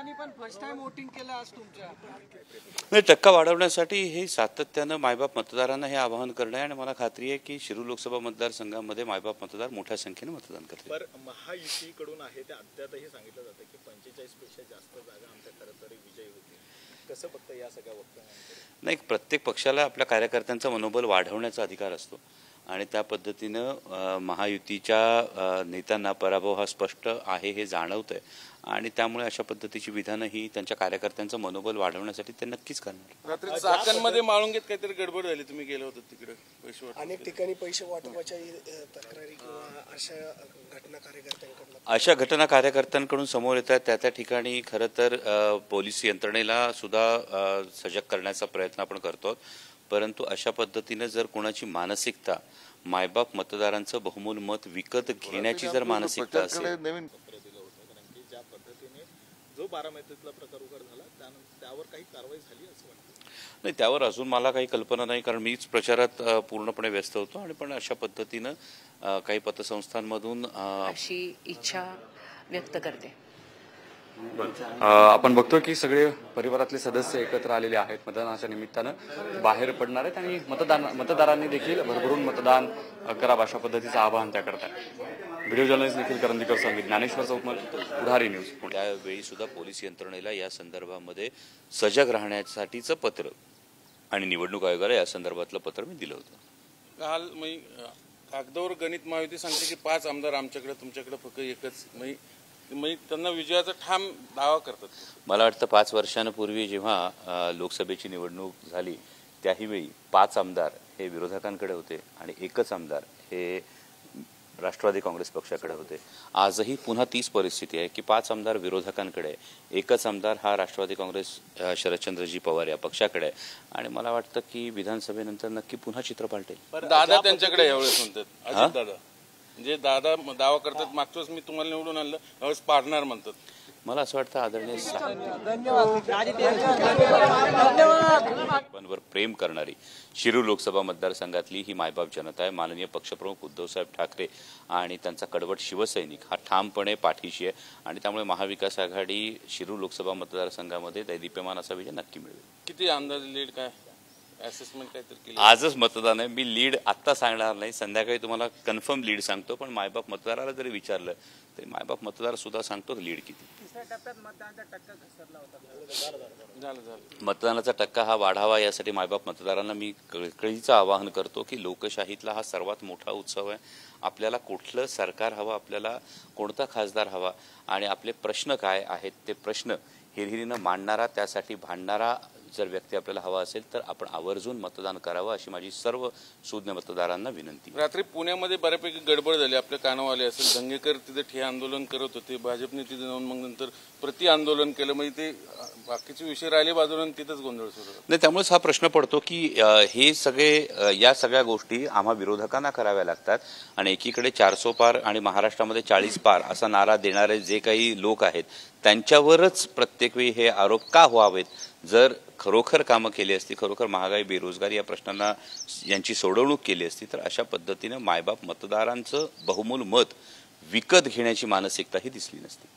महिलांनी पण first time voting केलं आज तुमच्या नाही, टक्का वाढवण्यासाठी हे सातत्यानं मायबाप मतदारांना हे आवाहन करणं आहे आणि मला खात्री आहे की शिरूर लोकसभा मतदारसंघामध्ये मायबाप मतदार मोठ्या संख्येने मतदान करतील. पर महायुतीकडून आहे ते अद्यापही सांगितलं जातं की 45 पेक्षा जास्त जागा आमच्या खरं तर विजयी होतील. कसं बघतं या सगळ्या वक्तव्यांकडे? नाही, प्रत्येक पक्षाला आपल्या कार्यकर्त्यांचा मनोबल वाढवण्याचा अधिकार असतो आणि त्या पद्धतीनं महायुतीच्या नेत्यांना पराभव हा स्पष्ट आहे हे जाणवतंय आणि त्यामुळे अशा पद्धतीची विधानं ही त्यांच्या कार्यकर्त्यांचं मनोबल वाढवण्यासाठी ते नक्कीच करणार. रात्री चाकणमध्ये माळुंगीत काहीतरी गडबड झाली, तुम्ही गेले होते तिकडे पैसे वाटप. अनेक ठिकाणी पैसे वाटपाच्या तक्रारी किंवा अशा घटना कार्यकर्त्यांकडून समोर येतात. त्या ठिकाणी खरं तर पोलीस यंत्रणेला सुद्धा सजग करण्याचा प्रयत्न आपण करतो, परंतु अशा पद्धतीने जर कोणाची मानसिकता मायबाप मतदारांचं बहुमूल्य मत विकत घेण्याची जर मानसिकता असेल, ज्या पद्धतीने जो बारामतीतला प्रकार उघड झाला त्यावर काही कारवाई झाली असं वाटतं? नाही, त्यावर अजून मला काही कल्पना नाही, कारण मीच प्रचारात पूर्णपणे व्यस्त होतो आणि पण अशा पद्धतीनं काही पतसंस्थांमधून अशी इच्छा व्यक्त करते. आपण बघतो की सगळे परिवारातले सदस्य एकत्र आलेले आहेत, मतदानाच्या निमित्तानं बाहेर पडणार आहेत आणि मतदारांनी देखील भरभरून मतदान करावं अशा पद्धतीचं आवाहन त्या करतात. व्हिडिओ जर्नलिस्ट निखिल करंदीकर संघ, ज्ञानेश्वर चौकमल, पुढारी न्यूज. त्यावेळी सुद्धा पोलीस यंत्रणेला या संदर्भामध्ये सजग राहण्यासाठीचं पत्र आणि निवडणूक आयोगाला या संदर्भातलं पत्र मी दिलं होतं. काल कागदावर गणित महायुती सांगते की 5 आमदार आमच्याकडे, तुमच्याकडे फक्त एकच. त्यांना विजयाचा ठाम दावा करतात. मला वाटतं 5 वर्षांपूर्वी जेव्हा लोकसभेची निवडणूक झाली त्याही वेळी 5 आमदार हे विरोधकांकडे होते आणि एकच आमदार हे राष्ट्रवादी काँग्रेस पक्षाकडे होते. आजही पुन्हा तीच परिस्थिती आहे की 5 आमदार विरोधकांकडे, एकच आमदार हा राष्ट्रवादी काँग्रेस शरदचंद्रजी पवार या पक्षाकडे आहे आणि मला वाटतं की विधानसभेनंतर नक्की पुन्हा चित्र पालटेल. दादा त्यांच्याकडे यावेळेस म्हणतात, अजित दादा म्हणजे दादा दावा करतात मागच्या वेळेस मी तुम्हाला निवडून आणलं, यावेळेस पाडणार म्हणतात. मला असं वाटतं आदरणीय वर प्रेम करणारी शिरूर लोकसभा मतदारसंघातली ही मायबाप जनता आहे. माननीय पक्षप्रमुख उद्धवसाहेब ठाकरे आणि त्यांचा कडवट शिवसैनिक हा ठामपणे पाठीशी आहे आणि त्यामुळे महाविकास आघाडी शिरूर लोकसभा मतदारसंघामध्ये दैदिप्यमान असा विजय नक्की मिळेल. किती अंदाजे लीड काय असेसमेंट काहीतरी केली? आजच मतदान आहे, मी लीड आत्ता सांगणार नाही, संध्याकाळी तुम्हाला कन्फर्म लीड सांगतो. पण मायबाप मतदाराला जरी विचारलं तरी मायबाप मतदार सुद्धा सांगतो लीड किती. मतदानाचा टक्का हा वाढावा यासाठी मायबाप मतदारांना मी कळकळीचं आवाहन करतो की लोकशाहीतला हा सर्वात मोठा उत्सव आहे. आपल्याला कुठलं सरकार हवं, आपल्याला कोणता खासदार हवा आणि आपले प्रश्न काय आहेत ते प्रश्न हिरहिरीनं मांडणारा, त्यासाठी भांडणारा जर व्यक्ती आपल्याला हवा असेल तर आपण आवर्जून मतदान करावं अशी माझी सर्व सुज्ञ मतदारांना विनंती. रात्री पुण्यामध्ये बऱ्यापैकी गडबड झाली, आपले कानावाले असेल दंगेकर तिथे ठिय्या आंदोलन करत होते, भाजपने तिथे जाऊन मग नंतर प्रति आंदोलन केलं, म्हणजे ते बाकीचे विषय राहिले बाजूला, तिथेच गोंधळ सुरू नाही. त्यामुळेच हा प्रश्न पडतो की हे सगळे या सगळ्या गोष्टी आम्हा विरोधकांना कराव्या लागतात आणि एकीकडे 400 पार आणि महाराष्ट्रामध्ये 40 पार असा नारा देणारे जे काही लोक आहेत त्यांच्यावरच प्रत्येक वेळी हे आरोप का व्हावेत. जर खरोखर कामं केली असती, खरोखर महागाई, बेरोजगारी या प्रश्नांना यांची सोडवणूक केली असती तर अशा पद्धतीने मायबाप मतदारांचं बहुमूल्य मत विकत घेण्याची मानसिकता ही दिसली नसती.